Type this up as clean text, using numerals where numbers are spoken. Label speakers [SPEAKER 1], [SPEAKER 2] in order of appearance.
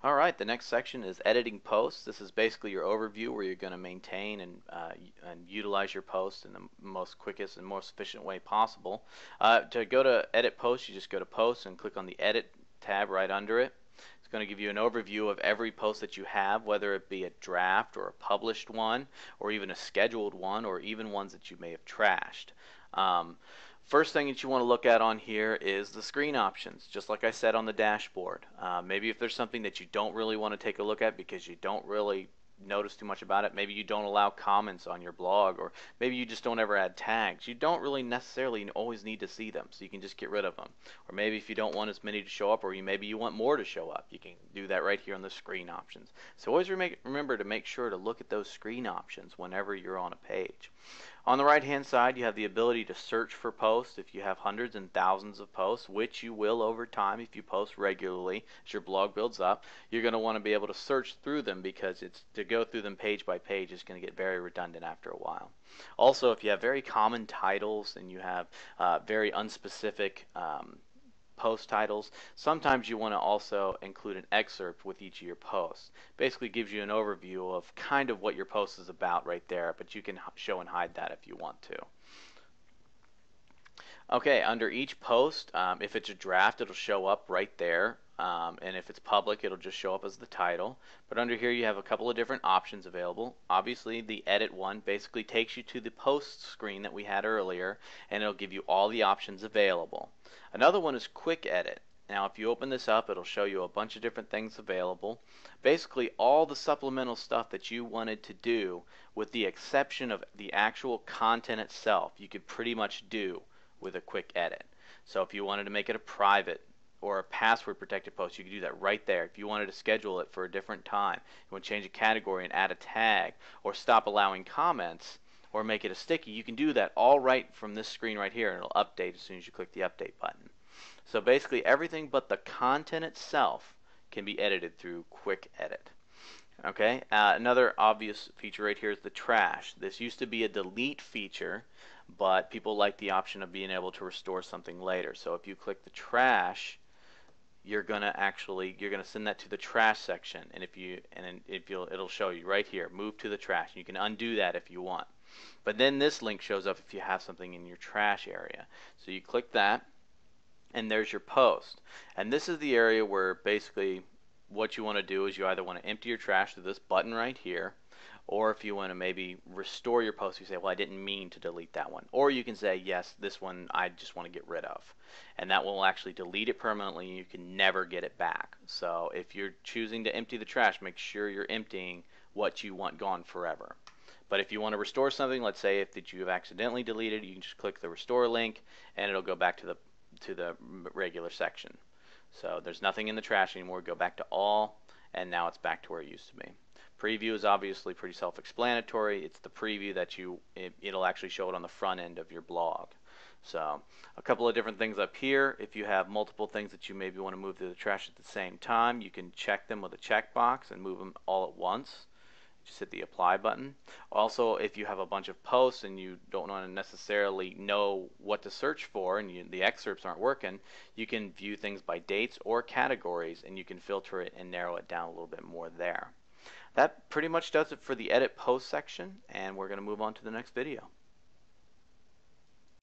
[SPEAKER 1] Alright, the next section is editing posts. This is basically your overview where you're going to maintain and utilize your posts in the most quickest and most efficient way possible. To go to edit posts, you just go to posts and click on the edit tab right under it. It's going to give you an overview of every post that you have, whether it be a draft or a published one, or even a scheduled one, or even ones that you may have trashed. First thing that you want to look at on here is the screen options, just like I said on the dashboard. Maybe if there's something that you don't really want to take a look at because you don't really notice too much about it, maybe you don't allow comments on your blog, or maybe you just don't ever add tags. You don't really necessarily always need to see them, so you can just get rid of them. Or maybe if you don't want as many to show up, or maybe you want more to show up, you can do that right here on the screen options. So always remember to make sure to look at those screen options whenever you're on a page. On the right hand side, you have the ability to search for posts. If you have hundreds and thousands of posts, which you will over time if you post regularly as your blog builds up, you're going to want to be able to search through them, because to go through them page by page is going to get very redundant after a while. Also, if you have very common titles and you have very unspecific post titles, sometimes you want to also include an excerpt with each of your posts. Basically gives you an overview of kind of what your post is about right there, but you can show and hide that if you want to. Okay, under each post, if it's a draft, it'll show up right there, and if it's public, it'll just show up as the title. But under here you have a couple of different options available. Obviously the edit one basically takes you to the post screen that we had earlier, and it'll give you all the options available. Another one is quick edit. Now if you open this up, it'll show you a bunch of different things available. Basically all the supplemental stuff that you wanted to do, with the exception of the actual content itself, you could pretty much do with a quick edit. So if you wanted to make it a private or a password protected post, you could do that right there. If you wanted to schedule it for a different time, you want to change a category and add a tag, or stop allowing comments, or make it a sticky, you can do that all right from this screen right here, and it'll update as soon as you click the update button. So basically everything but the content itself can be edited through quick edit. Okay, another obvious feature right here is the trash. This used to be a delete feature, but people like the option of being able to restore something later. So if you click the trash, you're gonna send that to the trash section, and it'll show you right here, move to the trash. You can undo that if you want. But then this link shows up if you have something in your trash area. So you click that, and there's your post. And this is the area where basically what you want to do is you either want to empty your trash through this button right here, or if you want to maybe restore your post, you say, well, I didn't mean to delete that one. Or you can say, yes, this one I just want to get rid of. And that will actually delete it permanently, and you can never get it back. So if you're choosing to empty the trash, make sure you're emptying what you want gone forever. But if you want to restore something, let's say that you have accidentally deleted, you can just click the restore link, and it'll go back to the regular section. So there's nothing in the trash anymore. Go back to all, and now it's back to where it used to be. Preview is obviously pretty self-explanatory. It's the preview that it'll actually show it on the front end of your blog. So a couple of different things up here. If you have multiple things that you maybe want to move to the trash at the same time, you can check them with a checkbox and move them all at once. Just hit the apply button. Also, if you have a bunch of posts and you don't want to necessarily know what to search for, and the excerpts aren't working, you can view things by dates or categories, and you can filter it and narrow it down a little bit more there. That pretty much does it for the edit post section, and we're going to move on to the next video.